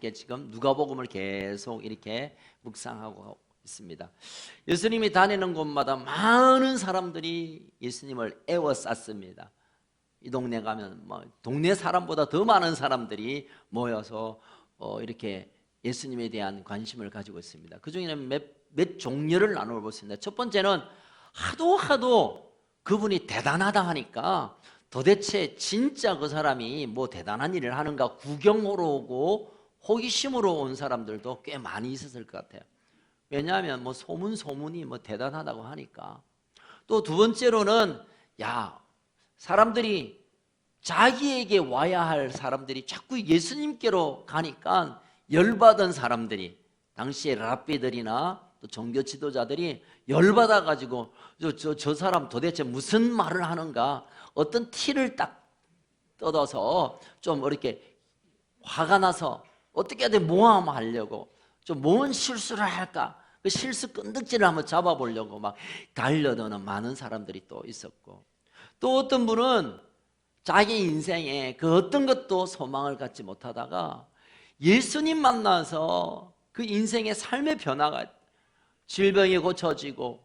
함께 지금 누가복음을 계속 이렇게 묵상하고 있습니다. 예수님이 다니는 곳마다 많은 사람들이 예수님을 애워쌌습니다. 이 동네 가면 뭐 동네 사람보다 더 많은 사람들이 모여서 이렇게 예수님에 대한 관심을 가지고 있습니다. 그 중에는 몇 종류를 나눠보겠습니다. 첫 번째는 하도 그분이 대단하다 하니까 도대체 진짜 그 사람이 뭐 대단한 일을 하는가 구경하러 오고 호기심으로 온 사람들도 꽤 많이 있었을 것 같아요. 왜냐하면 뭐 소문이 뭐 대단하다고 하니까. 또 두 번째로는 사람들이 자기에게 와야 할 사람들이 자꾸 예수님께로 가니까 열받은 사람들이, 당시에 랍비들이나 또 종교 지도자들이 열받아 가지고 저 사람 도대체 무슨 말을 하는가, 어떤 티를 딱 뜯어서 좀 이렇게 화가 나서 어떻게든 모함하려고 좀 뭔 실수를 할까, 그 실수 끈덕질을 한번 잡아보려고 막 달려드는 많은 사람들이 또 있었고, 또 어떤 분은 자기 인생에 그 어떤 것도 소망을 갖지 못하다가 예수님 만나서 그 인생의 삶의 변화가, 질병이 고쳐지고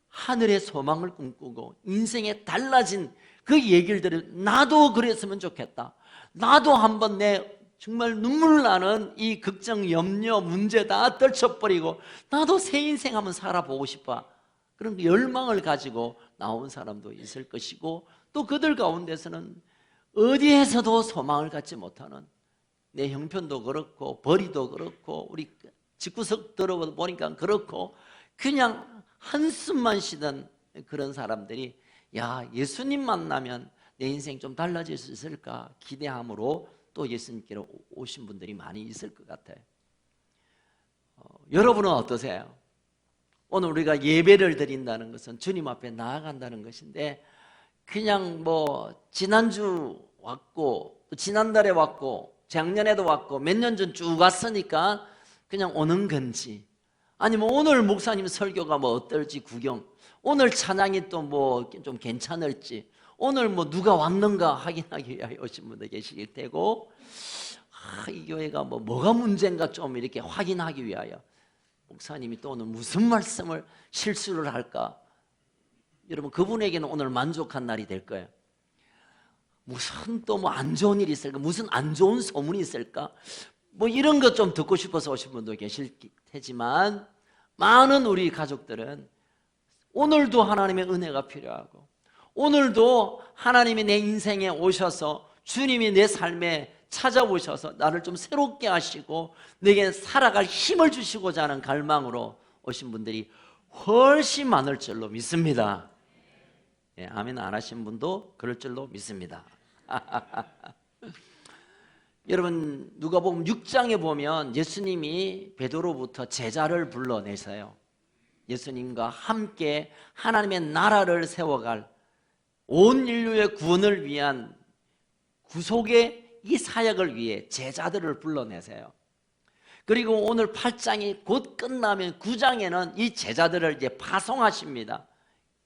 하늘의 소망을 꿈꾸고 인생에 달라진 그 얘기를 들으, 나도 그랬으면 좋겠다, 나도 한번 내 정말 눈물 나는 이 걱정, 염려, 문제 다 떨쳐버리고 나도 새 인생 한번 살아보고 싶어, 그런 열망을 가지고 나온 사람도 있을 것이고, 또 그들 가운데서는 어디에서도 소망을 갖지 못하는, 내 형편도 그렇고 벌이도 그렇고 우리 집구석 들어보니까 그렇고 그냥 한숨만 쉬던 그런 사람들이 예수님 만나면 내 인생 좀 달라질 수 있을까 기대함으로 또 예수님께로 오신 분들이 많이 있을 것 같아요. 여러분은 어떠세요? 오늘 우리가 예배를 드린다는 것은 주님 앞에 나아간다는 것인데, 그냥 뭐 지난주 왔고 또 지난달에 왔고 작년에도 왔고 몇 년 전 쭉 왔으니까 그냥 오는 건지, 아니면 오늘 목사님 설교가 뭐 어떨지 구경, 오늘 찬양이 또 뭐 좀 괜찮을지, 오늘 뭐 누가 왔는가 확인하기 위하여 오신 분도 계실 테고, 이 교회가 뭐가 문제인가 좀 이렇게 확인하기 위하여, 목사님이 또 오늘 무슨 말씀을 실수를 할까, 여러분 그분에게는 오늘 만족한 날이 될 거예요. 무슨 또 뭐 안 좋은 일이 있을까, 무슨 안 좋은 소문이 있을까, 뭐 이런 것 좀 듣고 싶어서 오신 분도 계실 테지만, 많은 우리 가족들은 오늘도 하나님의 은혜가 필요하고, 오늘도 하나님이 내 인생에 오셔서 주님이 내 삶에 찾아오셔서 나를 좀 새롭게 하시고 내게 살아갈 힘을 주시고자 하는 갈망으로 오신 분들이 훨씬 많을 줄로 믿습니다. 아멘 안 하신 분도 그럴 줄로 믿습니다. 여러분 누가복음 6장에 보면 예수님이 베드로부터 제자를 불러내서요, 예수님과 함께 하나님의 나라를 세워갈 온 인류의 구원을 위한 구속의 이 사역을 위해 제자들을 불러내세요. 그리고 오늘 8장이 곧 끝나면 9장에는 이 제자들을 이제 파송하십니다.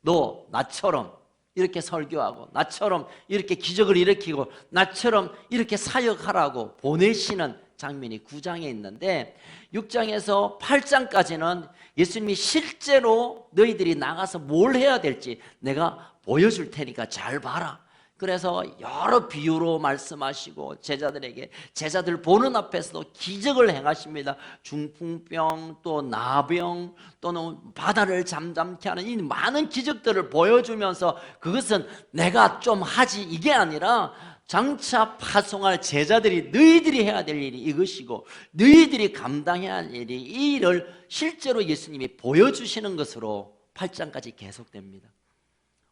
너 나처럼 이렇게 설교하고, 나처럼 이렇게 기적을 일으키고, 나처럼 이렇게 사역하라고 보내시는 장면이 9장에 있는데, 6장에서 8장까지는 예수님이 실제로 너희들이 나가서 뭘 해야 될지 내가 보여줄 테니까 잘 봐라. 그래서 여러 비유로 말씀하시고 제자들에게, 제자들 보는 앞에서도 기적을 행하십니다. 중풍병, 또 나병, 또는 바다를 잠잠케 하는 이 많은 기적들을 보여주면서, 그것은 내가 좀 하지 이게 아니라 장차 파송할 제자들이 너희들이 해야 될 일이 이것이고 너희들이 감당해야 할 일이 이 일을 실제로 예수님이 보여주시는 것으로 8장까지 계속됩니다.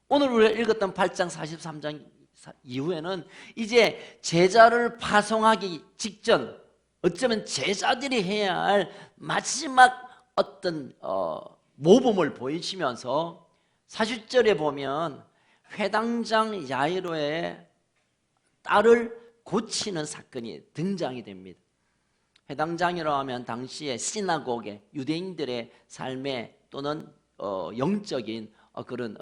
오늘 우리가 읽었던 8장 43장 이후에는 이제 제자를 파송하기 직전, 어쩌면 제자들이 해야 할 마지막 어떤 모범을 보이시면서 40절에 보면 회당장 야이로의 딸을 고치는 사건이 등장이 됩니다. 회당장이라고 하면 당시에 시나고게, 유대인들의 삶에 또는 영적인 그런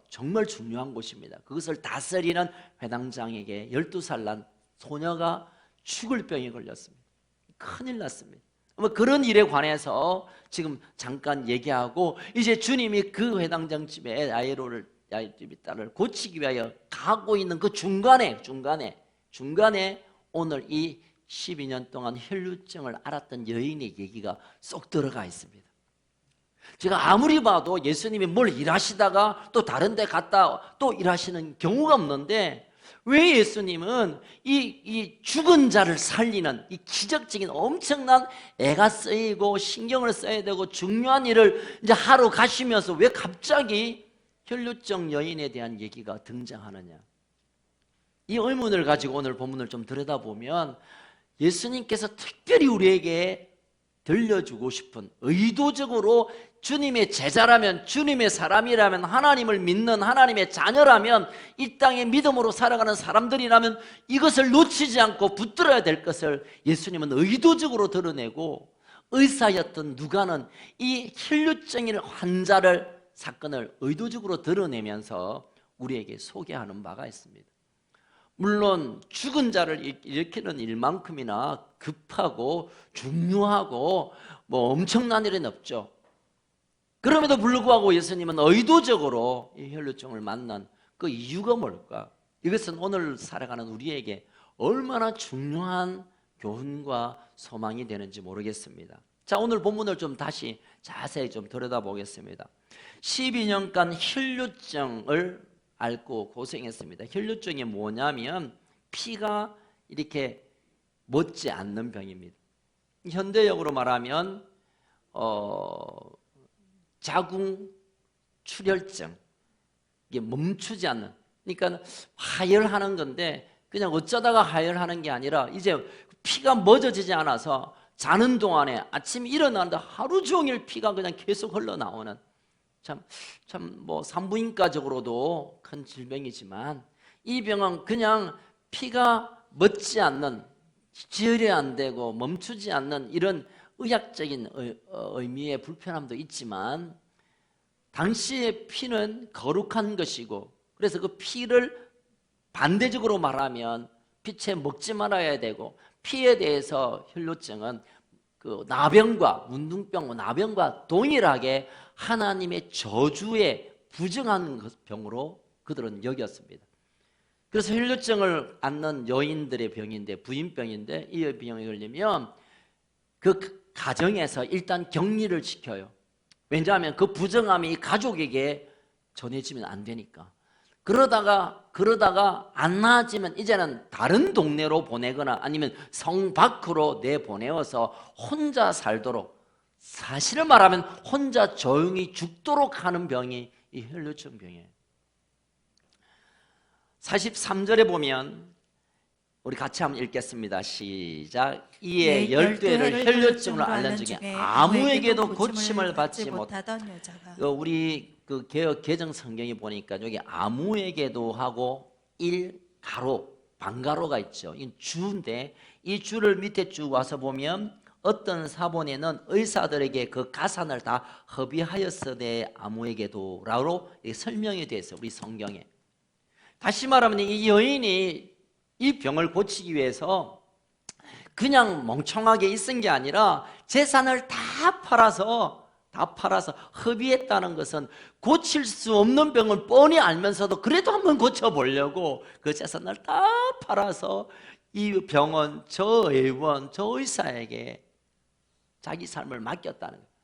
정말 중요한 곳입니다. 그것을 다스리는 회당장에게 12살 난 소녀가 죽을 병에 걸렸습니다. 큰일 났습니다. 그런 일에 관해서 지금 잠깐 얘기하고, 이제 주님이 그 회당장 집에 야이로의 딸을 고치기 위하여 가고 있는 그 중간에 오늘 이 12년 동안 혈루증을 앓았던 여인의 얘기가 쏙 들어가 있습니다. 제가 아무리 봐도 예수님이 뭘 일하시다가 또 다른 데 갔다 또 일하시는 경우가 없는데, 왜 예수님은 이 죽은 자를 살리는 이 기적적인 엄청난 애가 쓰이고 신경을 써야 되고 중요한 일을 이제 하러 가시면서 왜 갑자기 혈루증 여인에 대한 얘기가 등장하느냐? 이 의문을 가지고 오늘 본문을 좀 들여다보면 예수님께서 특별히 우리에게 들려주고 싶은, 의도적으로 주님의 제자라면, 주님의 사람이라면, 하나님을 믿는 하나님의 자녀라면, 이 땅에 믿음으로 살아가는 사람들이라면 이것을 놓치지 않고 붙들어야 될 것을 예수님은 의도적으로 드러내고, 의사였던 누가는 이 혈루증인 환자를, 사건을 의도적으로 드러내면서 우리에게 소개하는 바가 있습니다. 물론 죽은 자를 일으키는 일만큼이나 급하고 중요하고 엄청난 일은 없죠. 그럼에도 불구하고 예수님은 의도적으로 이 혈루증을 만난 그 이유가 뭘까? 이것은 오늘 살아가는 우리에게 얼마나 중요한 교훈과 소망이 되는지 모르겠습니다. 자, 오늘 본문을 좀 다시 자세히 좀 들여다보겠습니다. 12년간 혈루증을 앓고 고생했습니다. 혈루증이 뭐냐면 피가 이렇게 멎지 않는 병입니다. 현대적으로 말하면 자궁 출혈증, 이게 멈추지 않는, 그러니까 하혈하는 건데 그냥 어쩌다가 하혈하는 게 아니라 이제 피가 멎어지지 않아서 자는 동안에 아침에 일어나는데 하루 종일 피가 그냥 계속 흘러나오는, 참 산부인과적으로도 큰 질병이지만 이 병은 그냥 피가 멎지 않는, 지혈이 안 되고 멈추지 않는 이런 의학적인 의미의 불편함도 있지만, 당시의 피는 거룩한 것이고, 그래서 그 피를 반대적으로 말하면 피채 먹지 말아야 되고, 피에 대해서 혈루증은 그 나병과 문둥병, 나병과 동일하게 하나님의 저주에 부정한 병으로 그들은 여겼습니다. 그래서 혈루증을 앓는 여인들의 병인데, 부인병인데, 이 병에 걸리면 그 가정에서 일단 격리를 시켜요. 왜냐하면 그 부정함이 이 가족에게 전해지면 안 되니까. 그러다가 안 나아지면 이제는 다른 동네로 보내거나 아니면 성 밖으로 내보내어서 혼자 살도록, 사실을 말하면 혼자 조용히 죽도록 하는 병이 이 혈루증 병이에요. 43절에 보면 우리 같이 한번 읽겠습니다. 시작. 이에 12회를 혈루증으로 앓는 중에 아무에게도 고침을 받지 못하던 여자가. 우리 그 개역 개정 성경에 보니까 여기 아무에게도 하고 1가로 반가로가 있죠. 이 주인데 이 주를 밑에 쭉 와서 보면 어떤 사본에는 의사들에게 그 가산을 다 허비하였으되 아무에게도 라고 설명이 되어 있어요. 우리 성경에. 다시 말하면 이 여인이 이 병을 고치기 위해서 그냥 멍청하게 있은 게 아니라 재산을 다 팔아서 허비했다는 것은 고칠 수 없는 병을 뻔히 알면서도 그래도 한번 고쳐보려고 그 재산을 다 팔아서 이 병원, 저 의원, 저 의사에게 자기 삶을 맡겼다는 거예요.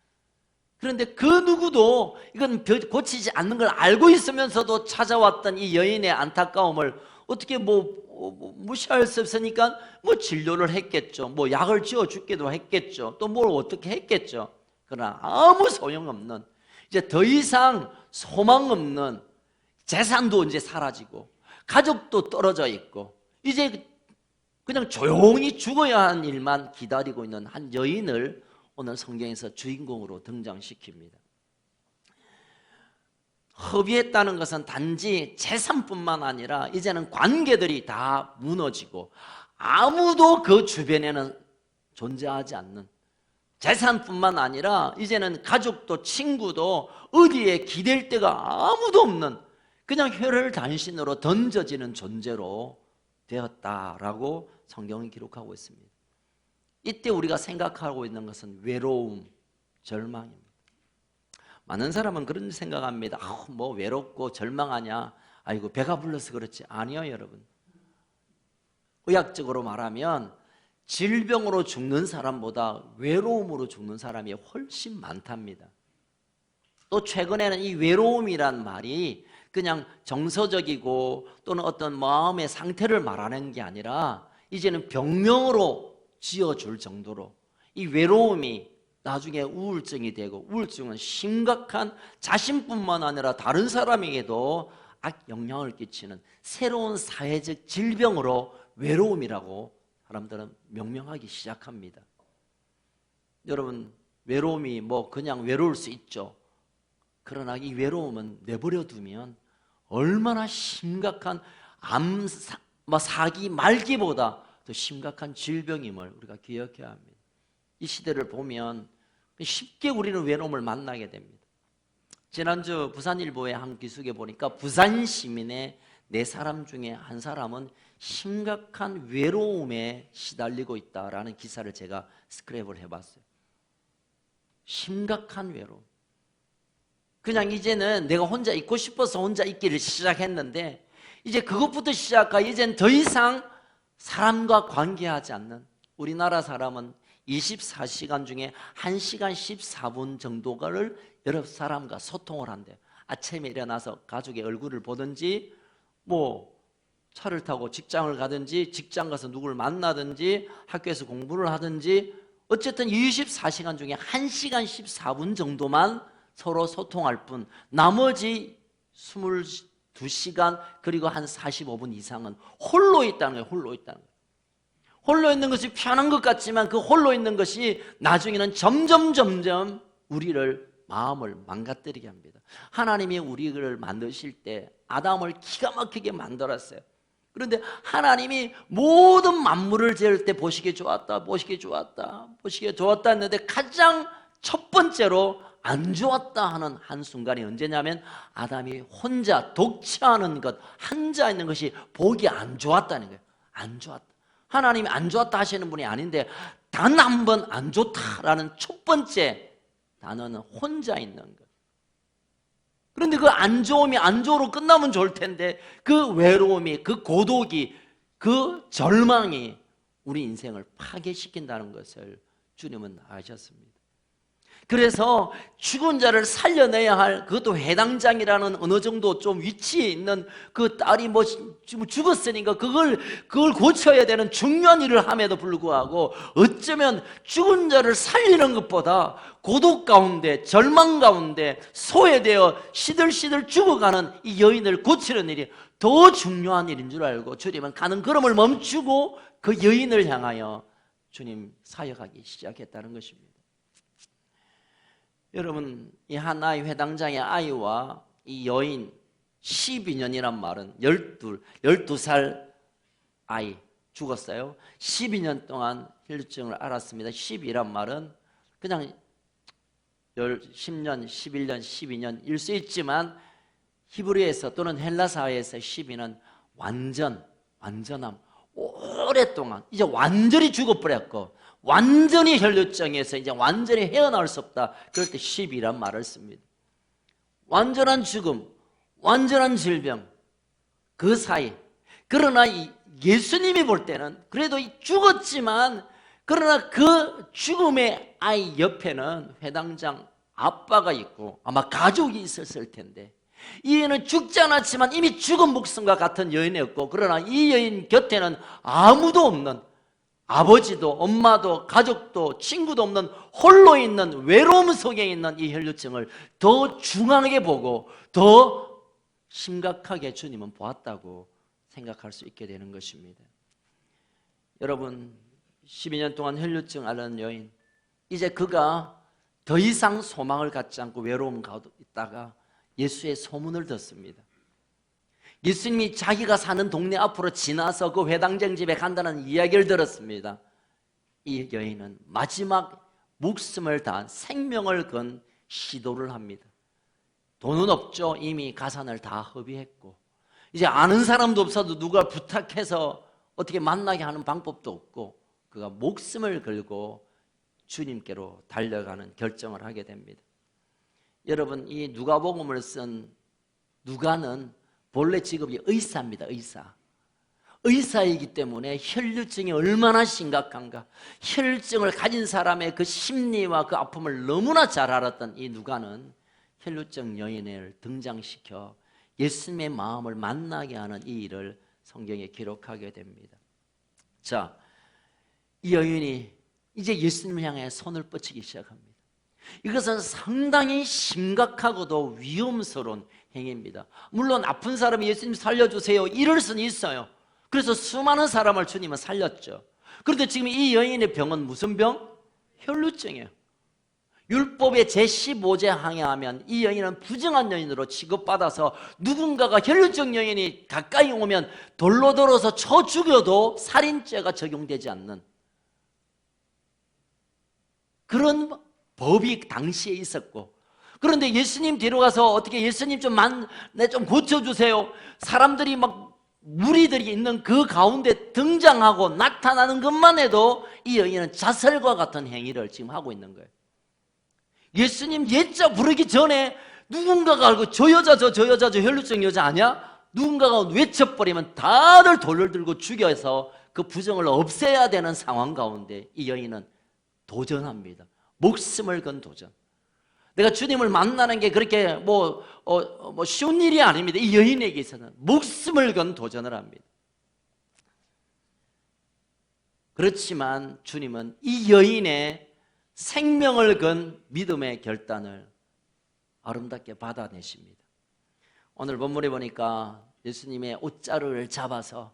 그런데 그 누구도 이건 고치지 않는 걸 알고 있으면서도 찾아왔던 이 여인의 안타까움을 어떻게 무시할 수 없으니까 진료를 했겠죠. 약을 지어 주기도 했겠죠. 또 뭘 어떻게 했겠죠. 그러나 아무 소용없는, 이제 더 이상 소망 없는, 재산도 이제 사라지고 가족도 떨어져 있고 이제 그냥 조용히 죽어야 하는 일만 기다리고 있는 한 여인을 오늘 성경에서 주인공으로 등장시킵니다. 허비했다는 것은 단지 재산뿐만 아니라 이제는 관계들이 다 무너지고 아무도 그 주변에는 존재하지 않는, 재산뿐만 아니라 이제는 가족도 친구도 어디에 기댈 데가 아무도 없는, 그냥 혈혈단신으로 던져지는 존재로 되었다라고 성경은 기록하고 있습니다. 이때 우리가 생각하고 있는 것은 외로움, 절망입니다. 많은 사람은 그런 생각합니다. 뭐 외롭고 절망하냐? 아이고 배가 불러서 그렇지. 아니요, 여러분. 의학적으로 말하면 질병으로 죽는 사람보다 외로움으로 죽는 사람이 훨씬 많답니다. 또 최근에는 이 외로움이란 말이 그냥 정서적이고 또는 어떤 마음의 상태를 말하는 게 아니라 이제는 병명으로 지어줄 정도로 이 외로움이 나중에 우울증이 되고, 우울증은 심각한 자신뿐만 아니라 다른 사람에게도 악영향을 끼치는 새로운 사회적 질병으로 외로움이라고 사람들은 명명하기 시작합니다. 여러분, 외로움이 뭐 그냥 외로울 수 있죠. 그러나 이 외로움은 내버려 두면 얼마나 심각한 사기 말기보다 더 심각한 질병임을 우리가 기억해야 합니다. 이 시대를 보면 쉽게 우리는 외로움을 만나게 됩니다. 지난주 부산일보의 한 기숙에 보니까 부산 시민의 4사람 중에 한 사람은 심각한 외로움에 시달리고 있다라는 기사를 제가 스크랩을 해봤어요. 심각한 외로움. 그냥 이제는 내가 혼자 있고 싶어서 혼자 있기를 시작했는데 이제 그것부터 시작하여 이제는 더 이상 사람과 관계하지 않는, 우리나라 사람은 24시간 중에 1시간 14분 정도를 여러 사람과 소통을 한대요. 아침에 일어나서 가족의 얼굴을 보든지 뭐 차를 타고 직장을 가든지 직장 가서 누구를 만나든지 학교에서 공부를 하든지 어쨌든 24시간 중에 1시간 14분 정도만 서로 소통할 뿐 나머지 22시간 그리고 한 45분 이상은 홀로 있다는 거예요. 홀로 있다는 거예요. 홀로 있는 것이 편한 것 같지만 그 홀로 있는 것이 나중에는 점점 우리를 마음을 망가뜨리게 합니다. 하나님이 우리를 만드실 때 아담을 기가 막히게 만들었어요. 그런데 하나님이 모든 만물을 지을 때 보시기에 좋았다, 보시기에 좋았다, 보시기에 좋았다 했는데 가장 첫 번째로 안 좋았다 하는 한순간이 언제냐면 아담이 혼자 독처하는 것, 혼자 있는 것이 보기 안 좋았다는 거예요. 안 좋았다. 하나님이 안 좋았다 하시는 분이 아닌데 단 한 번 안 좋다라는 첫 번째 단어는 혼자 있는 것. 그런데 그 안 좋음이 안 좋으로 끝나면 좋을 텐데 그 외로움이, 그 고독이, 그 절망이 우리 인생을 파괴시킨다는 것을 주님은 아셨습니다. 그래서 죽은 자를 살려내야 할, 그것도 회당장이라는 어느 정도 좀 위치에 있는 그 딸이 뭐 죽었으니까 그걸 고쳐야 되는 중요한 일을 함에도 불구하고 어쩌면 죽은 자를 살리는 것보다 고독 가운데, 절망 가운데 소외되어 시들시들 죽어가는 이 여인을 고치는 일이 더 중요한 일인 줄 알고 주님은 가는 걸음을 멈추고 그 여인을 향하여 주님 사역하기 시작했다는 것입니다. 여러분, 이 하나의 회당장의 아이와 이 여인 12년이란 말은 12살 아이 죽었어요. 12년 동안 혈루증을 앓았습니다. 12란 말은 그냥 10년, 11년, 12년일 수 있지만 히브리에서 또는 헬라 사회에서 12는 완전함, 오랫동안 이제 완전히 죽어버렸고 완전히 혈루증에서 이제 완전히 헤어나올 수 없다. 그럴 때 10이란 말을 씁니다. 완전한 죽음, 완전한 질병, 그 사이. 그러나 예수님이 볼 때는 그래도 죽었지만 그러나 그 죽음의 아이 옆에는 회당장 아빠가 있고 아마 가족이 있었을 텐데 이 여인은 죽지 않았지만 이미 죽은 목숨과 같은 여인이었고 그러나 이 여인 곁에는 아무도 없는, 아버지도 엄마도 가족도 친구도 없는 홀로 있는 외로움 속에 있는 이 혈루증을 더 중하게 보고 더 심각하게 주님은 보았다고 생각할 수 있게 되는 것입니다. 여러분, 12년 동안 혈루증 앓는 여인, 이제 그가 더 이상 소망을 갖지 않고 외로움 가운데 있다가 예수의 소문을 듣습니다. 예수님이 자기가 사는 동네 앞으로 지나서 그 회당장 집에 간다는 이야기를 들었습니다. 이 여인은 마지막 목숨을 다한 생명을 건 시도를 합니다. 돈은 없죠. 이미 가산을 다 허비했고 이제 아는 사람도 없어도 누가 부탁해서 어떻게 만나게 하는 방법도 없고 그가 목숨을 걸고 주님께로 달려가는 결정을 하게 됩니다. 여러분, 이 누가복음을 쓴 누가는 본래 직업이 의사입니다. 의사이기 때문에 혈류증이 얼마나 심각한가, 혈류증을 가진 사람의 그 심리와 그 아픔을 너무나 잘 알았던 이 누가는 혈류증 여인을 등장시켜 예수님의 마음을 만나게 하는 이 일을 성경에 기록하게 됩니다. 자, 이 여인이 이제 예수님을 향해 손을 뻗치기 시작합니다. 이것은 상당히 심각하고도 위험스러운 행위입니다. 물론 아픈 사람이 예수님 살려주세요 이럴 수는 있어요. 그래서 수많은 사람을 주님은 살렸죠. 그런데 지금 이 여인의 병은 무슨 병? 혈루증이에요. 율법의 제15제 항해하면 이 여인은 부정한 여인으로 취급받아서 누군가가 혈루증 여인이 가까이 오면 돌로 들어서 쳐 죽여도 살인죄가 적용되지 않는 그런 법이 당시에 있었고, 그런데 예수님 뒤로 가서 어떻게 예수님 좀 고쳐주세요. 사람들이 막 무리들이 있는 그 가운데 등장하고 나타나는 것만 해도 이 여인은 자살과 같은 행위를 지금 하고 있는 거예요. 예수님 예자 부르기 전에 누군가가 알고 저 여자 저 혈루증 여자 아니야? 누군가가 외쳐버리면 다들 돌을 들고 죽여서 그 부정을 없애야 되는 상황 가운데 이 여인은 도전합니다. 목숨을 건 도전. 내가 주님을 만나는 게 그렇게 쉬운 일이 아닙니다. 이 여인에게 있어서는 목숨을 건 도전을 합니다. 그렇지만 주님은 이 여인의 생명을 건 믿음의 결단을 아름답게 받아내십니다. 오늘 본문에 보니까 예수님의 옷자루를 잡아서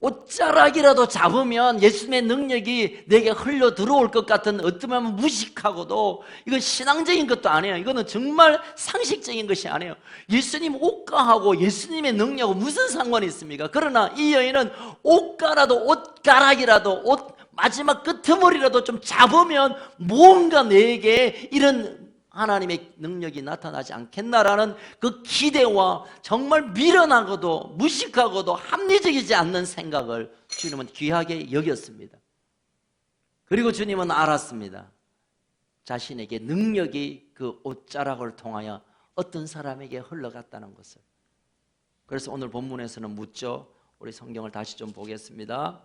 옷자락이라도 잡으면 예수님의 능력이 내게 흘러 들어올 것 같은 어쩌면 무식하고도 이건 신앙적인 것도 아니에요. 이거는 정말 상식적인 것이 아니에요. 예수님 옷가하고 예수님의 능력하고 무슨 상관이 있습니까? 그러나 이 여인은 옷가라도 옷가락이라도 옷 마지막 끄트머리라도 좀 잡으면 뭔가 내게 이런 하나님의 능력이 나타나지 않겠나라는 그 기대와 정말 미련하고도 무식하고도 합리적이지 않는 생각을 주님은 귀하게 여겼습니다. 그리고 주님은 알았습니다. 자신에게 능력이 그 옷자락을 통하여 어떤 사람에게 흘러갔다는 것을. 그래서 오늘 본문에서는 묻죠. 우리 성경을 다시 좀 보겠습니다.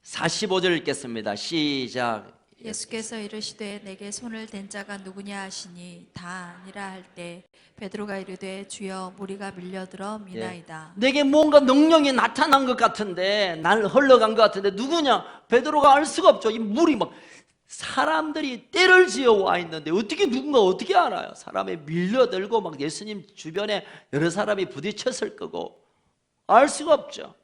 45절 읽겠습니다. 시작. 예수께서 이르시되 내게 손을 댄 자가 누구냐 하시니 다 아니라 할 때 베드로가 이르되 주여 무리가 밀려들어 미나이다. 내게 뭔가 능력이 나타난 것 같은데 날 흘러간 것 같은데 누구냐? 베드로가 알 수가 없죠. 이 물이 막 사람들이 떼를 지어 와 있는데 어떻게 누군가 어떻게 알아요? 사람이 밀려들고 막 예수님 주변에 여러 사람이 부딪혔을 거고 알 수가 없죠.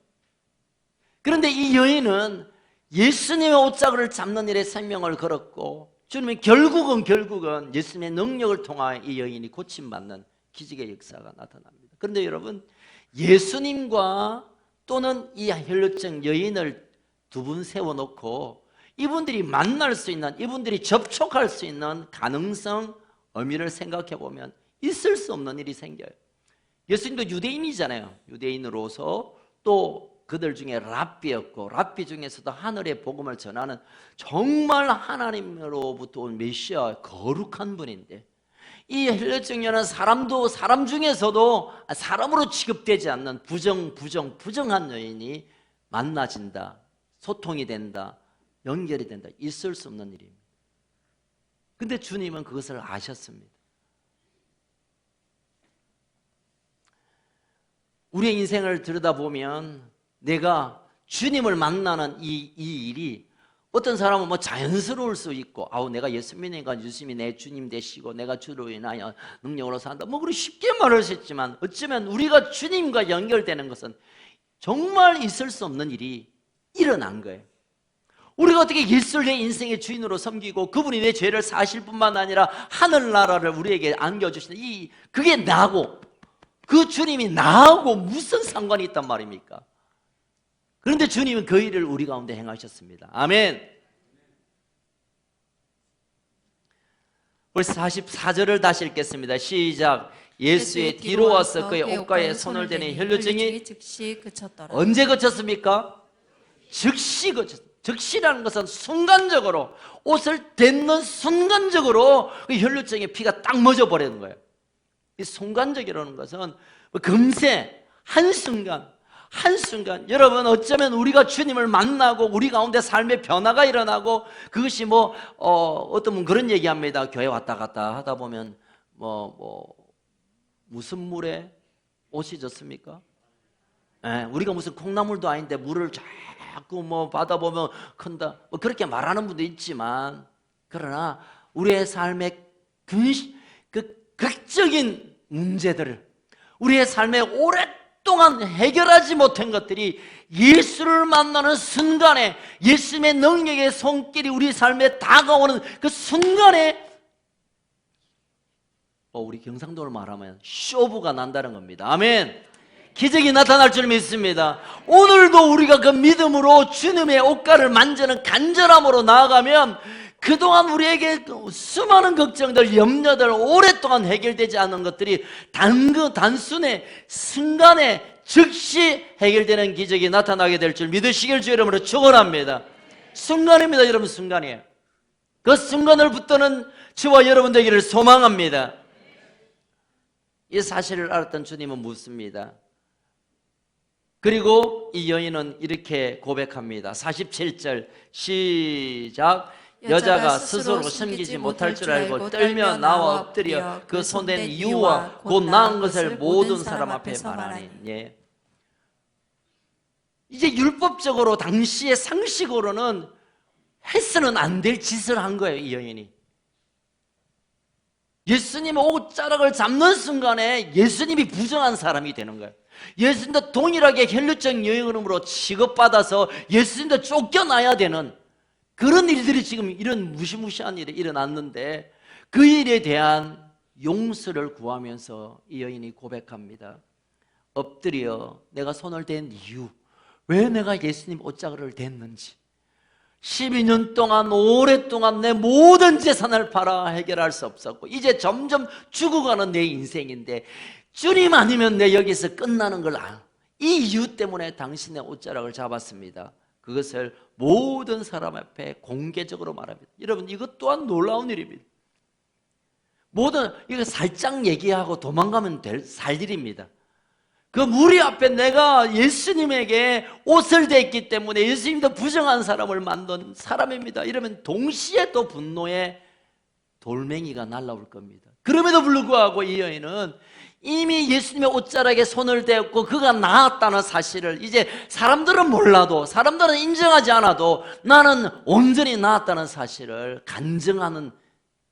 그런데 이 여인은 예수님의 옷자루를 잡는 일에 생명을 걸었고 주님은 결국은 예수님의 능력을 통하여 이 여인이 고침받는 기적의 역사가 나타납니다. 그런데 여러분, 예수님과 또는 이 혈루증 여인을 두 분 세워놓고 이분들이 만날 수 있는, 이분들이 접촉할 수 있는 가능성, 의미를 생각해 보면 있을 수 없는 일이 생겨요. 예수님도 유대인이잖아요. 유대인으로서 또 그들 중에 랍비였고 랍비 중에서도 하늘의 복음을 전하는 정말 하나님으로부터 온 메시아 거룩한 분인데 이 혈루증 여인은 사람 중에서도 사람으로 취급되지 않는 부정한 여인이 만나진다, 소통이 된다, 연결이 된다. 있을 수 없는 일입니다. 근데 주님은 그것을 아셨습니다. 우리의 인생을 들여다보면 내가 주님을 만나는 이 일이 어떤 사람은 자연스러울 수 있고 내가 예수 믿으니까 예수님이 내 주님 되시고 내가 주로 인하여 능력으로 산다 그렇게 쉽게 말할 수 있지만 어쩌면 우리가 주님과 연결되는 것은 정말 있을 수 없는 일이 일어난 거예요. 우리가 어떻게 예수를 내 인생의 주인으로 섬기고 그분이 내 죄를 사실 뿐만 아니라 하늘나라를 우리에게 안겨주시는 그게 나하고 그 주님이 나하고 무슨 상관이 있단 말입니까? 그런데 주님은 그 일을 우리 가운데 행하셨습니다. 아멘. 우리 44절을 다시 읽겠습니다. 시작. 예수의 뒤로 와서 그의 옷가에 손을 대니 혈루증이 즉시 그쳤더라. 언제 그쳤습니까? 즉시 그쳤습니다. 즉시라는 것은 순간적으로 옷을 댔는 순간적으로 그 혈루증에 피가 딱 멎어버리는 거예요. 이 순간적이라는 것은 금세 한순간 여러분 어쩌면 우리가 주님을 만나고 우리 가운데 삶의 변화가 일어나고 그것이 어떤 분 그런 얘기합니다. 교회 왔다 갔다 하다 보면 무슨 물에 옷이 젖습니까? 우리가 무슨 콩나물도 아닌데 물을 자꾸 받아보면 큰다 그렇게 말하는 분도 있지만 그러나 우리의 삶의 그 극적인 문제들을 우리의 삶에 오랫동안 해결하지 못한 것들이 예수를 만나는 순간에 예수님의 능력의 손길이 우리 삶에 다가오는 그 순간에 우리 경상도를 말하면 쇼부가 난다는 겁니다. 아멘. 기적이 나타날 줄 믿습니다. 오늘도 우리가 그 믿음으로 주님의 옷가를 만지는 간절함으로 나아가면 그동안 우리에게 수많은 걱정들, 염려들, 오랫동안 해결되지 않은 것들이 단순히 순간에 즉시 해결되는 기적이 나타나게 될 줄 믿으시길 주 이름으로 축원합니다. 순간입니다. 여러분, 순간이에요. 그 순간을 붙드는 저와 여러분 되기를 소망합니다. 이 사실을 알았던 주님은 묻습니다. 그리고 이 여인은 이렇게 고백합니다. 47절 시작. 여자가 스스로 숨기지 못할 줄 알고 떨며 나와 엎드려 그 손댄 이유와 곧 나은 것을 모든 사람 앞에 말하니. 예. 이제 율법적으로 당시의 상식으로는 해서는 안 될 짓을 한 거예요. 이 여인이 예수님의 옷자락을 잡는 순간에 예수님이 부정한 사람이 되는 거예요. 예수님도 동일하게 혈루증 여인으로 취급받아서 예수님도 쫓겨나야 되는 그런 일들이 지금 이런 무시무시한 일이 일어났는데 그 일에 대한 용서를 구하면서 이 여인이 고백합니다. 엎드려 내가 손을 댄 이유, 왜 내가 예수님 옷자락을 댔는지 12년 동안 오랫동안 내 모든 재산을 팔아 해결할 수 없었고 이제 점점 죽어가는 내 인생인데 주님 아니면 내 여기서 끝나는 걸 이 이유 때문에 당신의 옷자락을 잡았습니다. 그것을 모든 사람 앞에 공개적으로 말합니다. 여러분, 이것 또한 놀라운 일입니다. 이거 살짝 얘기하고 도망가면 살 일입니다. 그 무리 앞에 내가 예수님에게 옷을 댔기 때문에 예수님도 부정한 사람을 만든 사람입니다. 이러면 동시에 또 분노의 돌멩이가 날아올 겁니다. 그럼에도 불구하고 이 여인은 이미 예수님의 옷자락에 손을 대었고 그가 나았다는 사실을 이제 사람들은 몰라도 사람들은 인정하지 않아도 나는 온전히 나았다는 사실을 간증하는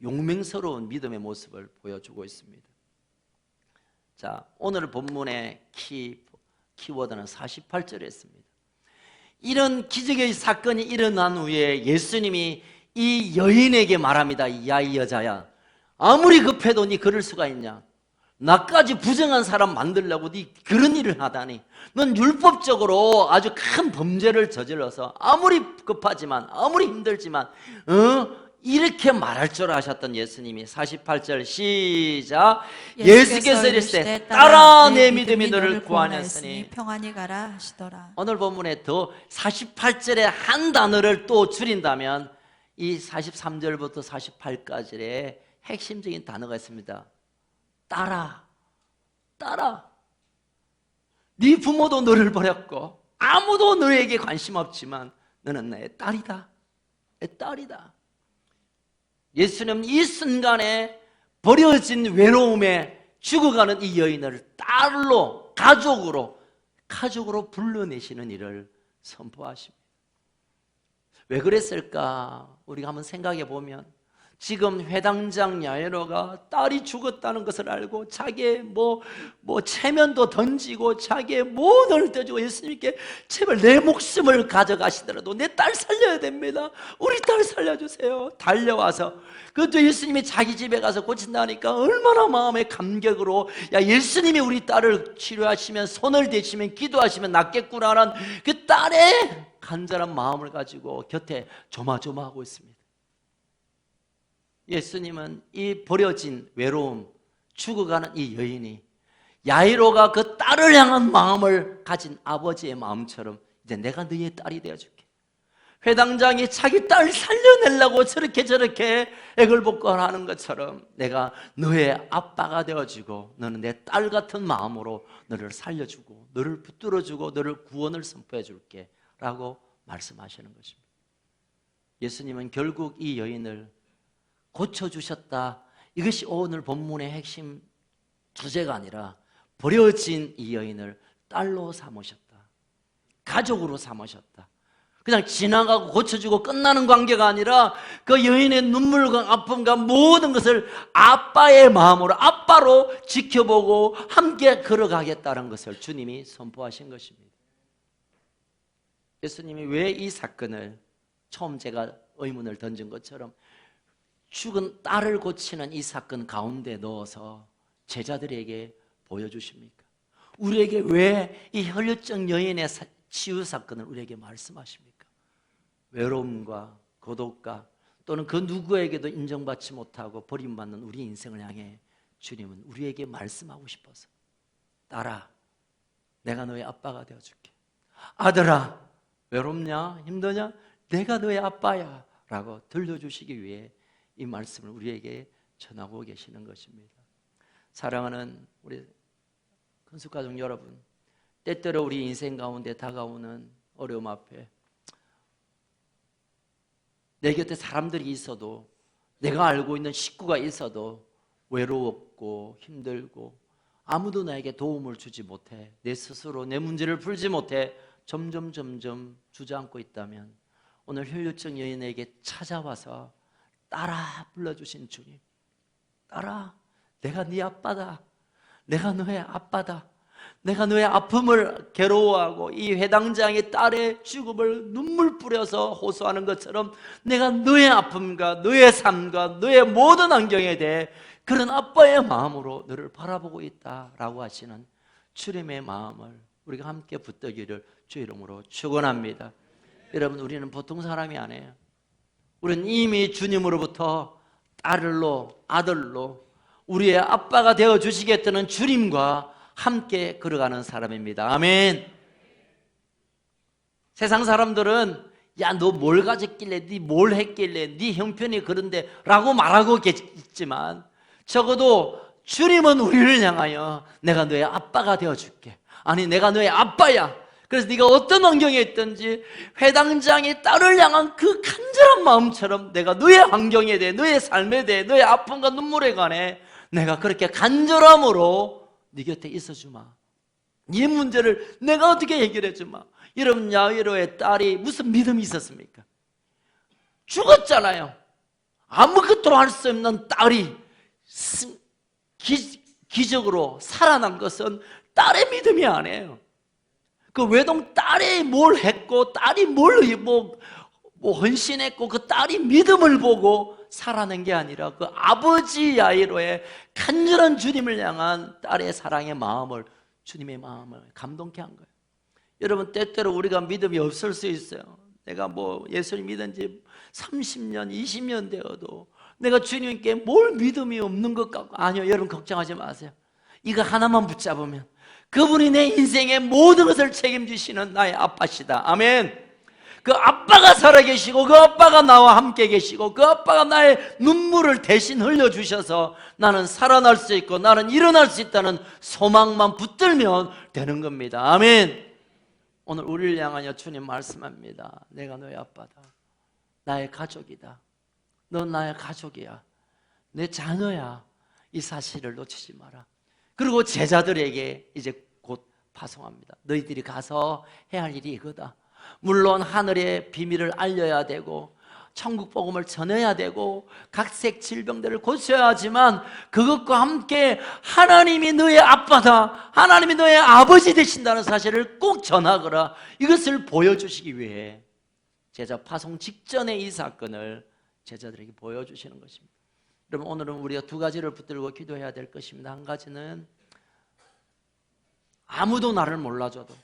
용맹스러운 믿음의 모습을 보여주고 있습니다. 자, 오늘 본문의 키워드는 48절에 있습니다. 이런 기적의 사건이 일어난 후에 예수님이 이 여인에게 말합니다. 야, 이 여자야, 아무리 급해도 네 그럴 수가 있냐? 나까지 부정한 사람 만들려고 네 그런 일을 하다니. 넌 율법적으로 아주 큰 범죄를 저질러서 아무리 급하지만 아무리 힘들지만 이렇게 말할 줄 아셨던 예수님이 48절 시작. 예수께서 이르시되 따라 내 믿음이 너를 구원하였으니 평안히 가라 하시더라. 오늘 본문에 더 48절에 한 단어를 또 줄인다면 이 43절부터 48까지의 핵심적인 단어가 있습니다. 따라. 네 부모도 너를 버렸고 아무도 너에게 관심 없지만 너는 나의 딸이다. 내 딸이다. 예수님은 이 순간에 버려진 외로움에 죽어가는 이 여인을 딸로 가족으로 불러내시는 일을 선포하십니다. 왜 그랬을까? 우리가 한번 생각해 보면 지금 회당장 야이로가 딸이 죽었다는 것을 알고 자기의 체면도 던지고 자기의 모든 던지고 예수님께 제발 내 목숨을 가져가시더라도 내 딸 살려야 됩니다. 우리 딸 살려주세요. 달려와서 그것도 예수님이 자기 집에 가서 고친다니까 얼마나 마음의 감격으로 야, 예수님이 우리 딸을 치료하시면 손을 대시면 기도하시면 낫겠구나라는 그 딸의 간절한 마음을 가지고 곁에 조마조마하고 있습니다. 예수님은 이 버려진 외로움, 죽어가는 이 여인이 야이로가 그 딸을 향한 마음을 가진 아버지의 마음처럼 이제 내가 너의 딸이 되어줄게. 회당장이 자기 딸 살려내려고 저렇게 애걸복걸 하는 것처럼 내가 너의 아빠가 되어주고 너는 내 딸 같은 마음으로 너를 살려주고 너를 붙들어주고 너를 구원을 선포해 줄게 라고 말씀하시는 것입니다. 예수님은 결국 이 여인을 고쳐주셨다. 이것이 오늘 본문의 핵심 주제가 아니라 버려진 이 여인을 딸로 삼으셨다. 가족으로 삼으셨다. 그냥 지나가고 고쳐주고 끝나는 관계가 아니라 그 여인의 눈물과 아픔과 모든 것을 아빠의 마음으로 아빠로 지켜보고 함께 걸어가겠다는 것을 주님이 선포하신 것입니다. 예수님이 왜 이 사건을 처음 제가 의문을 던진 것처럼 죽은 딸을 고치는 이 사건 가운데 넣어서 제자들에게 보여주십니까? 우리에게 왜 이 혈류증 여인의 치유 사건을 우리에게 말씀하십니까? 외로움과 고독과 또는 그 누구에게도 인정받지 못하고 버림받는 우리 인생을 향해 주님은 우리에게 말씀하고 싶어서 딸아, 내가 너의 아빠가 되어줄게. 아들아, 외롭냐? 힘드냐? 내가 너의 아빠야 라고 들려주시기 위해 이 말씀을 우리에게 전하고 계시는 것입니다. 사랑하는 우리 큰숙가족 여러분, 때때로 우리 인생 가운데 다가오는 어려움 앞에 내 곁에 사람들이 있어도, 내가 알고 있는 식구가 있어도 외로웠고 힘들고 아무도 나에게 도움을 주지 못해 내 스스로 내 문제를 풀지 못해 점점 주저앉고 있다면 오늘 혈류증 여인에게 찾아와서 딸아 불러주신 주님, 딸아, 내가 네 아빠다. 내가 너의 아빠다. 내가 너의 아픔을 괴로워하고 이 회당장의 딸의 죽음을 눈물 뿌려서 호소하는 것처럼 내가 너의 아픔과 너의 삶과 너의 모든 환경에 대해 그런 아빠의 마음으로 너를 바라보고 있다라고 하시는 주님의 마음을 우리가 함께 붙들기를 주의 이름으로 축원합니다. 여러분, 우리는 보통 사람이 아니에요. 우리는 이미 주님으로부터 딸로, 아들로 우리의 아빠가 되어주시겠다는 주님과 함께 걸어가는 사람입니다. 아멘. 세상 사람들은 야, 너 뭘 가졌길래, 네 뭘 했길래, 네 형편이 그런데 라고 말하고 있지만 적어도 주님은 우리를 향하여 내가 너의 아빠가 되어줄게. 아니, 내가 너의 아빠야. 그래서 네가 어떤 환경에 있든지 회당장의 딸을 향한 그 간절한 마음처럼 내가 너의 환경에 대해, 너의 삶에 대해, 너의 아픔과 눈물에 관해 내가 그렇게 간절함으로 네 곁에 있어주마. 네 문제를 내가 어떻게 해결해 주마. 여러분, 야이로의 딸이 무슨 믿음이 있었습니까? 죽었잖아요. 아무것도 할 수 없는 딸이 기적으로 살아난 것은 딸의 믿음이 아니에요. 그 외동 딸이 뭘 했고 딸이 뭘 헌신했고 그 딸이 믿음을 보고 살아낸 게 아니라 그 아버지 야이로의 간절한 주님을 향한 딸의 사랑의 마음을, 주님의 마음을 감동케 한 거예요. 여러분, 때때로 우리가 믿음이 없을 수 있어요. 내가 예수를 믿은 지 30년, 20년 되어도 내가 주님께 뭘 믿음이 없는 것 같고, 아니요, 여러분 걱정하지 마세요. 이거 하나만 붙잡으면 그분이 내 인생의 모든 것을 책임지시는 나의 아빠시다. 아멘. 그 아빠가 살아계시고 그 아빠가 나와 함께 계시고 그 아빠가 나의 눈물을 대신 흘려주셔서 나는 살아날 수 있고 나는 일어날 수 있다는 소망만 붙들면 되는 겁니다. 아멘. 오늘 우리를 향하여 주님 말씀합니다. 내가 너의 아빠다. 나의 가족이다. 넌 나의 가족이야. 내 자녀야. 이 사실을 놓치지 마라. 그리고 제자들에게 이제 곧 파송합니다. 너희들이 가서 해야 할 일이 이거다. 물론 하늘의 비밀을 알려야 되고 천국 복음을 전해야 되고 각색 질병들을 고쳐야 하지만 그것과 함께 하나님이 너의 아빠다, 하나님이 너의 아버지 되신다는 사실을 꼭 전하거라. 이것을 보여주시기 위해 제자 파송 직전에 이 사건을 제자들에게 보여주시는 것입니다. 여러분, 오늘은 우리가 두 가지를 붙들고 기도해야 될 것입니다. 한 가지는 아무도 나를 몰라줘도,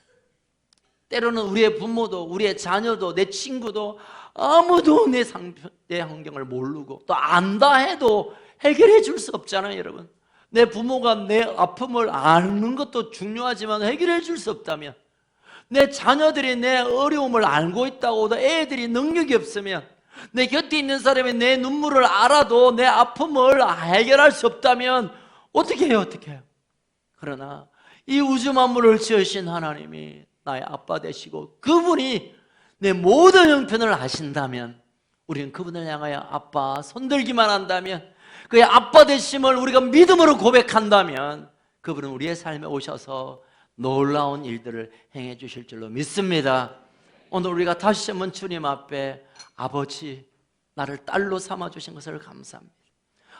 때로는 우리의 부모도 우리의 자녀도 내 친구도 아무도 내 환경을 모르고 또 안다 해도 해결해 줄 수 없잖아요. 여러분, 내 부모가 내 아픔을 아는 것도 중요하지만 해결해 줄 수 없다면, 내 자녀들이 내 어려움을 알고 있다고도 애들이 능력이 없으면, 내 곁에 있는 사람이 내 눈물을 알아도 내 아픔을 해결할 수 없다면 어떻게 해요? 어떻게 해요? 그러나 이 우주 만물을 지으신 하나님이 나의 아빠 되시고 그분이 내 모든 형편을 아신다면, 우리는 그분을 향하여 아빠 손들기만 한다면, 그의 아빠 되심을 우리가 믿음으로 고백한다면 그분은 우리의 삶에 오셔서 놀라운 일들을 행해 주실 줄로 믿습니다. 오늘 우리가 다시 한번 주님 앞에, 아버지, 나를 딸로 삼아 주신 것을 감사합니다.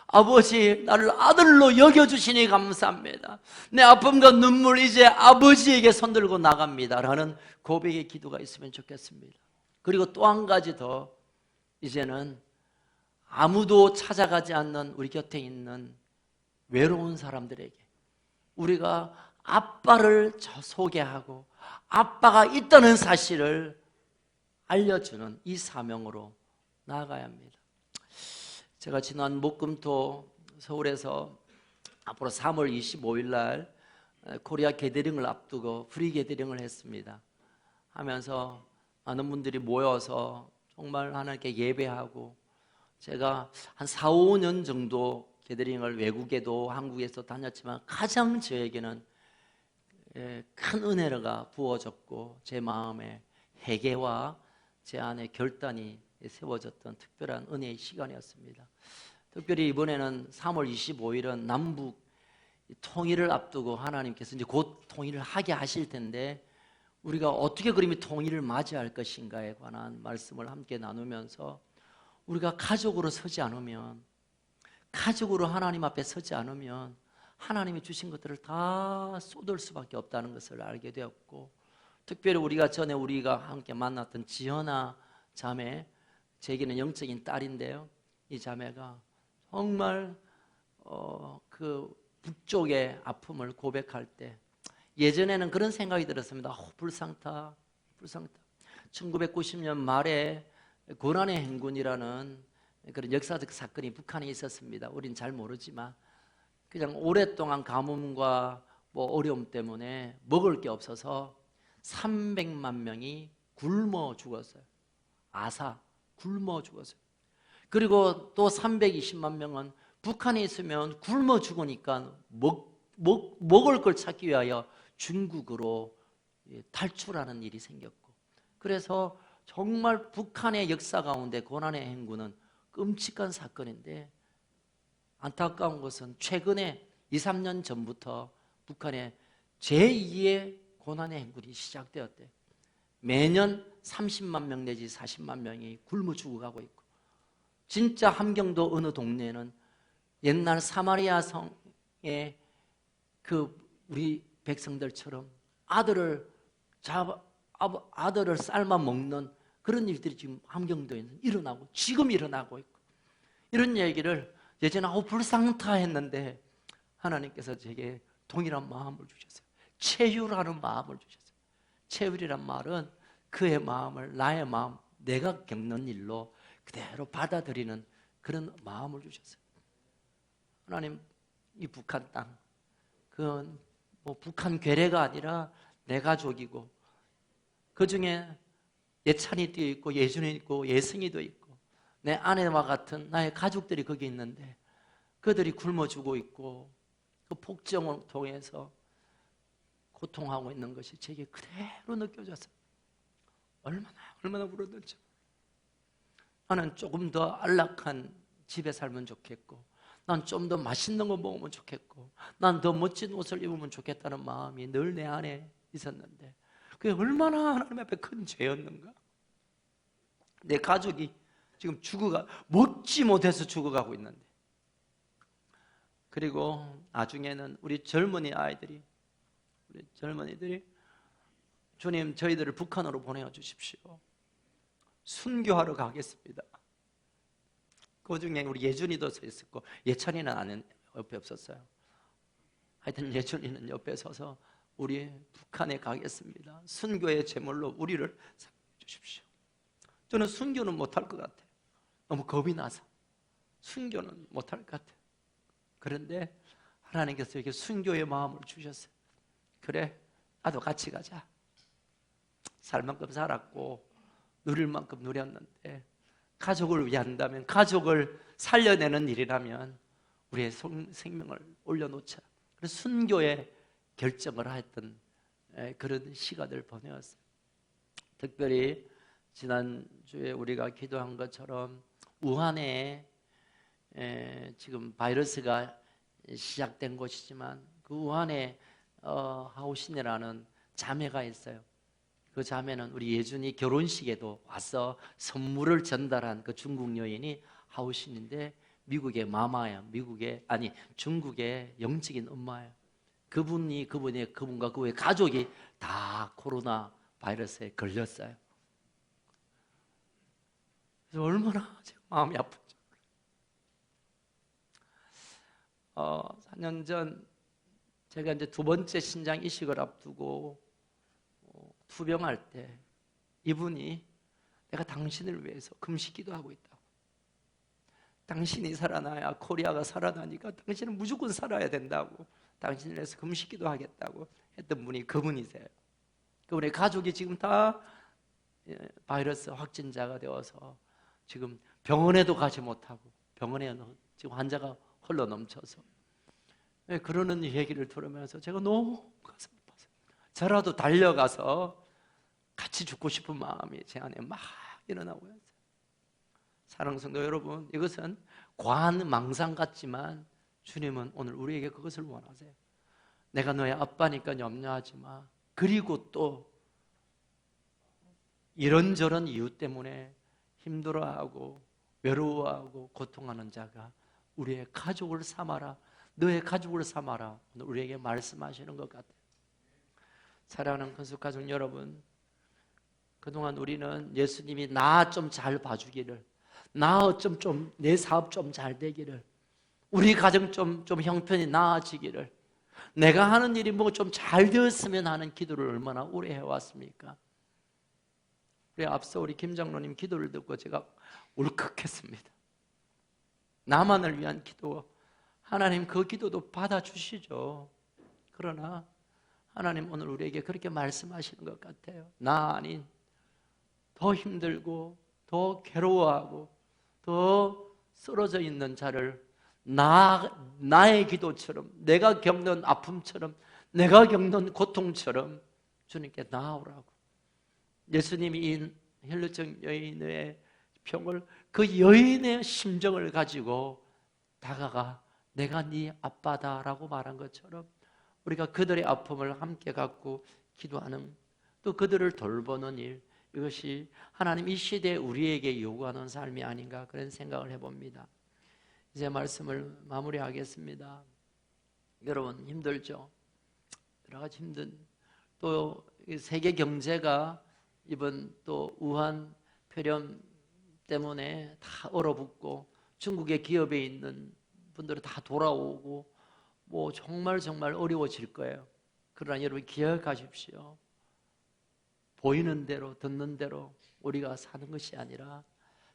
아버지, 나를 아들로 여겨주시니 감사합니다. 내 아픔과 눈물 이제 아버지에게 손들고 나갑니다 라는 고백의 기도가 있으면 좋겠습니다. 그리고 또 한 가지 더, 이제는 아무도 찾아가지 않는 우리 곁에 있는 외로운 사람들에게 우리가 아빠를 소개하고 아빠가 있다는 사실을 알려주는 이 사명으로 나아가야 합니다. 제가 지난 목금토 서울에서 앞으로 3월 25일 날 코리아 게더링을 앞두고 프리 게더링을 했습니다. 하면서 많은 분들이 모여서 정말 하나님께 예배하고, 제가 한 4, 5년 정도 게더링을 외국에도 한국에서 다녔지만 가장 저에게는 큰 은혜가 부어졌고 제 마음에 회개와 제 안에 결단이 세워졌던 특별한 은혜의 시간이었습니다. 특별히 이번에는 3월 25일은 남북 통일을 앞두고 하나님께서 이제 곧 통일을 하게 하실 텐데, 우리가 어떻게 그럼 이 통일을 맞이할 것인가에 관한 말씀을 함께 나누면서, 우리가 가족으로 서지 않으면, 가족으로 하나님 앞에 서지 않으면 하나님이 주신 것들을 다 쏟을 수밖에 없다는 것을 알게 되었고, 특별히 우리가 전에 우리가 함께 만났던 지연아 자매, 제게는 영적인 딸인데요, 이 자매가 정말 그 북쪽의 아픔을 고백할 때 예전에는 그런 생각이 들었습니다. 불쌍하다. 1990년 말에 고난의 행군이라는 그런 역사적 사건이 북한에 있었습니다. 우린 잘 모르지만 그냥 오랫동안 가뭄과 뭐 어려움 때문에 먹을 게 없어서 300만 명이 굶어 죽었어요. 굶어 죽었어요. 그리고 또 320만 명은 북한에 있으면 굶어 죽으니까 먹을 걸 찾기 위하여 중국으로 탈출하는 일이 생겼고, 그래서 정말 북한의 역사 가운데 고난의 행군은 끔찍한 사건인데, 안타까운 것은 최근에 2, 3년 전부터 북한에 제2의 고난의 행군이 시작되었대요. 매년 30만 명 내지 40만 명이 굶어 죽어가고 있고, 진짜 함경도 어느 동네에는 옛날 사마리아 성의 그 우리 백성들처럼 아들을 삶아 먹는 그런 일들이 지금 함경도에는 일어나고, 지금 일어나고 있고, 이런 얘기를 예전에 불쌍타 했는데 하나님께서 제게 동일한 마음을 주셨어요. 체휼하는 마음을 주셨어요. 체휼이란 말은 그의 마음을 나의 마음, 내가 겪는 일로 그대로 받아들이는 그런 마음을 주셨어요. 하나님, 이 북한 땅, 그건 뭐 북한 괴뢰가 아니라 내 가족이고, 그 중에 예찬이도 있고 예준이 있고 예승이도 있고 내 아내와 같은 나의 가족들이 거기 있는데, 그들이 굶어 죽고 있고 그 폭정을 통해서 고통하고 있는 것이 제게 그대로 느껴졌어요. 얼마나 울었는지. 나는 조금 더 안락한 집에 살면 좋겠고, 난 좀 더 맛있는 거 먹으면 좋겠고, 난 더 멋진 옷을 입으면 좋겠다는 마음이 늘 내 안에 있었는데, 그게 얼마나 하나님 앞에 큰 죄였는가. 내 가족이 지금 먹지 못해서 죽어가고 있는데, 그리고 나중에는 우리 젊은이들이 주님, 저희들을 북한으로 보내주십시오. 순교하러 가겠습니다. 그 중에 우리 예준이도 서 있었고 예찬이는 아는 옆에 없었어요. 하여튼 예준이는 옆에 서서 우리 북한에 가겠습니다. 순교의 제물로 우리를 주십시오. 저는 순교는 못할 것 같아요. 너무 겁이 나서 순교는 못할 것 같아요. 그런데 하나님께서 이렇게 순교의 마음을 주셨어요. 그래, 나도 같이 가자. 살 만큼 살았고 누릴 만큼 누렸는데, 가족을 위한다면, 가족을 살려내는 일이라면 우리의 생명을 올려놓자. 그래서 순교의 결정을 했던 그런 시간을 보내었어요. 특별히 지난주에 우리가 기도한 것처럼 우한에 지금 바이러스가 시작된 곳이지만 그 우한에 하오신이라는 자매가 있어요. 그 자매는 우리 예준이 결혼식에도 와서 선물을 전달한 그 중국 여인이 하오신인데, 미국의 마마예요. 중국의 영적인 엄마예요. 그분과 그의 가족이 다 코로나 바이러스에 걸렸어요. 그래서 얼마나 마음이 아프죠. 4년 전 제가 이제 두 번째 신장 이식을 앞두고 투병할 때 이분이 내가 당신을 위해서 금식기도 하고 있다고, 당신이 살아나야 코리아가 살아나니까 당신은 무조건 살아야 된다고, 당신을 위해서 금식기도 하겠다고 했던 분이 그분이세요. 그분의 가족이 지금 다 바이러스 확진자가 되어서 지금 병원에도 가지 못하고, 병원에 지금 환자가 흘러 넘쳐서 그러는 얘기를 들으면서 제가 너무 가슴 아파서 저라도 달려가서 같이 죽고 싶은 마음이 제 안에 막 일어나고 있어요. 사랑하는 성도 여러분, 이것은 과한 망상 같지만 주님은 오늘 우리에게 그것을 원하세요. 내가 너의 아빠니까 염려하지 마. 그리고 또 이런저런 이유 때문에 힘들어하고 외로워하고 고통하는 자가 우리의 가족을 삼아라, 너의 가족을 삼아라, 오늘 우리에게 말씀하시는 것 같아요. 사랑하는 건축가족 여러분, 그동안 우리는 예수님이 나 좀 잘 봐주기를, 나 좀 내 사업 좀 잘 되기를, 우리 가정 좀 형편이 나아지기를, 내가 하는 일이 뭐 좀 잘 되었으면 하는 기도를 얼마나 오래 해왔습니까? 우리 앞서 우리 김 장로님 기도를 듣고 제가 울컥했습니다. 나만을 위한 기도, 하나님 그 기도도 받아주시죠. 그러나 하나님 오늘 우리에게 그렇게 말씀하시는 것 같아요. 나 아닌 더 힘들고 더 괴로워하고 더 쓰러져 있는 자를 나의 기도처럼, 내가 겪는 아픔처럼, 내가 겪는 고통처럼 주님께 나아오라고. 예수님이 이 헬루증 여인의 병을, 그 여인의 심정을 가지고 다가가 내가 네 아빠다라고 말한 것처럼 우리가 그들의 아픔을 함께 갖고 기도하는, 또 그들을 돌보는 일, 이것이 하나님 이 시대에 우리에게 요구하는 삶이 아닌가, 그런 생각을 해봅니다. 이제 말씀을 마무리하겠습니다. 여러분 힘들죠? 여러 가지 힘든, 또 세계 경제가 이번 또 우한 폐렴 때문에 다 얼어붙고 중국의 기업에 있는 분들은 다 돌아오고 뭐 정말 어려워질 거예요. 그러나 여러분 기억하십시오. 보이는 대로 듣는 대로 우리가 사는 것이 아니라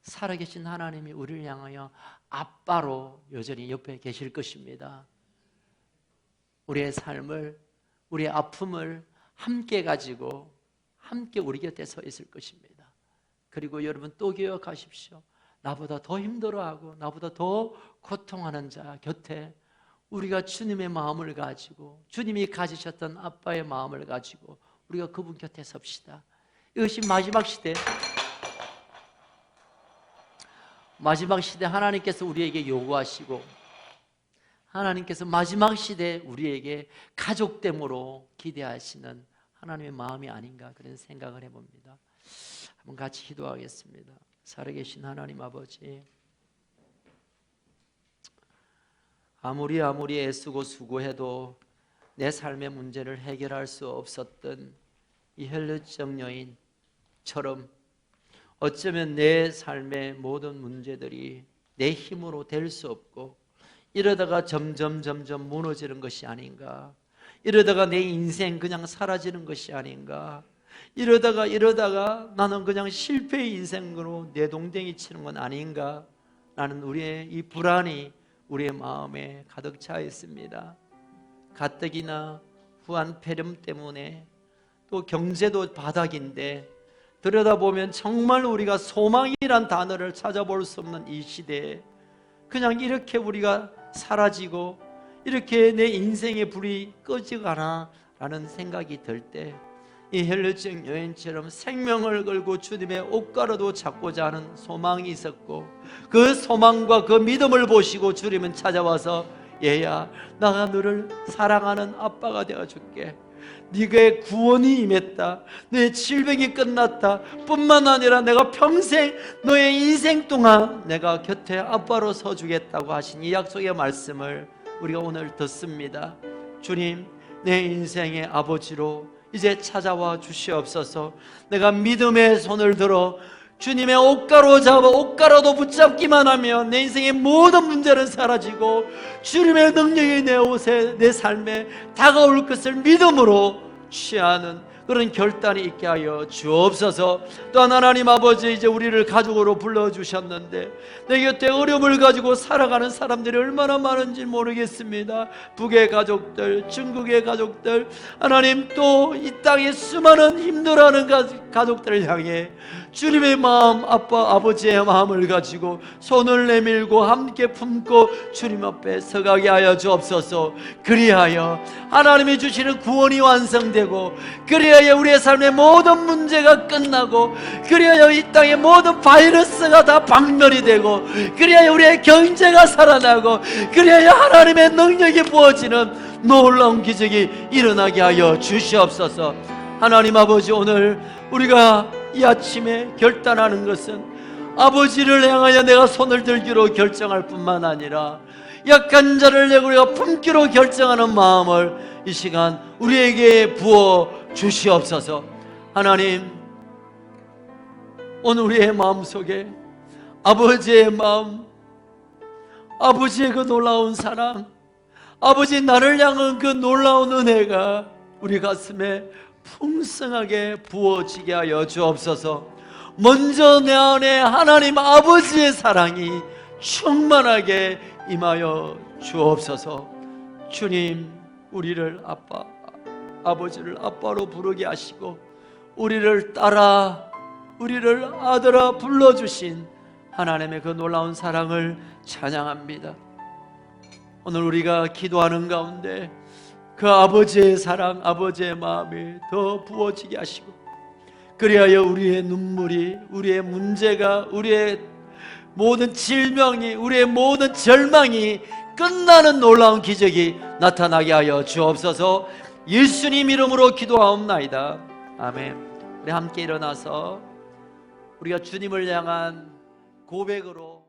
살아계신 하나님이 우리를 향하여 아빠로 여전히 옆에 계실 것입니다. 우리의 삶을, 우리의 아픔을 함께 가지고 함께 우리 곁에 서 있을 것입니다. 그리고 여러분 또 기억하십시오. 나보다 더 힘들어하고 나보다 더 고통하는 자 곁에 우리가 주님의 마음을 가지고, 주님이 가지셨던 아빠의 마음을 가지고 우리가 그분 곁에 섭시다. 이것이 마지막 시대 하나님께서 우리에게 요구하시고, 하나님께서 마지막 시대에 우리에게 가족됨으로 기대하시는 하나님의 마음이 아닌가, 그런 생각을 해봅니다. 한번 같이 기도하겠습니다. 살아계신 하나님 아버지, 아무리 애쓰고 수고해도 내 삶의 문제를 해결할 수 없었던 이 헬루증 여인처럼 어쩌면 내 삶의 모든 문제들이 내 힘으로 될 수 없고 이러다가 점점 무너지는 것이 아닌가, 이러다가 내 인생 그냥 사라지는 것이 아닌가, 이러다가 나는 그냥 실패의 인생으로 내동댕이 치는 건 아닌가, 라는 우리의 이 불안이 우리의 마음에 가득 차 있습니다. 가뜩이나 후한 폐렴 때문에 또 경제도 바닥인데 들여다보면 정말 우리가 소망이란 단어를 찾아볼 수 없는 이 시대에 그냥 이렇게 우리가 사라지고 이렇게 내 인생의 불이 꺼지가나 라는 생각이 들 때 이 헬루증 여인처럼 생명을 걸고 주님의 옷가루도 잡고자 하는 소망이 있었고 그 소망과 그 믿음을 보시고 주님은 찾아와서 얘야 나가 너를 사랑하는 아빠가 되어줄게. 네가 구원이 임했다. 내 질병이 끝났다. 뿐만 아니라 내가 평생 너의 인생 동안 내가 곁에 아빠로 서주겠다고 하신 이 약속의 말씀을 우리가 오늘 듣습니다. 주님 내 인생의 아버지로 이제 찾아와 주시옵소서. 내가 믿음의 손을 들어 주님의 옷가루 잡아 옷가루도 붙잡기만 하면 내 인생의 모든 문제는 사라지고 주님의 능력이 내 옷에 내 삶에 다가올 것을 믿음으로 취하는 그런 결단이 있게 하여 주옵소서. 또한 하나님 아버지 이제 우리를 가족으로 불러주셨는데 내 곁에 어려움을 가지고 살아가는 사람들이 얼마나 많은지 모르겠습니다. 북의 가족들, 중국의 가족들, 하나님 또 이 땅에 수많은 힘들어하는 가족들을 향해 주님의 마음, 아빠, 아버지의 마음을 가지고 손을 내밀고 함께 품고 주님 앞에 서가게 하여 주옵소서. 그리하여 하나님이 주시는 구원이 완성되고 그리하여 우리의 삶의 모든 문제가 끝나고 그리하여 이 땅의 모든 바이러스가 다 박멸이 되고 그리하여 우리의 경제가 살아나고 그리하여 하나님의 능력이 부어지는 놀라운 기적이 일어나게 하여 주시옵소서. 하나님 아버지 오늘 우리가 이 아침에 결단하는 것은 아버지를 향하여 내가 손을 들기로 결정할 뿐만 아니라 약한 자를 내가 우리가 품기로 결정하는 마음을 이 시간 우리에게 부어 주시옵소서. 하나님 오늘 우리의 마음속에 아버지의 마음, 아버지의 그 놀라운 사랑, 아버지 나를 향한 그 놀라운 은혜가 우리 가슴에 풍성하게 부어지게 하여 주옵소서. 먼저 내 안에 하나님 아버지의 사랑이 충만하게 임하여 주옵소서. 주님 우리를 아빠, 아버지를 아빠로 부르게 하시고 우리를 딸아, 우리를 아들아 불러주신 하나님의 그 놀라운 사랑을 찬양합니다. 오늘 우리가 기도하는 가운데 그 아버지의 사랑, 아버지의 마음이 더 부어지게 하시고 그리하여 우리의 눈물이, 우리의 문제가, 우리의 모든 질병이, 우리의 모든 절망이 끝나는 놀라운 기적이 나타나게 하여 주옵소서. 예수님 이름으로 기도하옵나이다. 아멘. 우리 함께 일어나서 우리가 주님을 향한 고백으로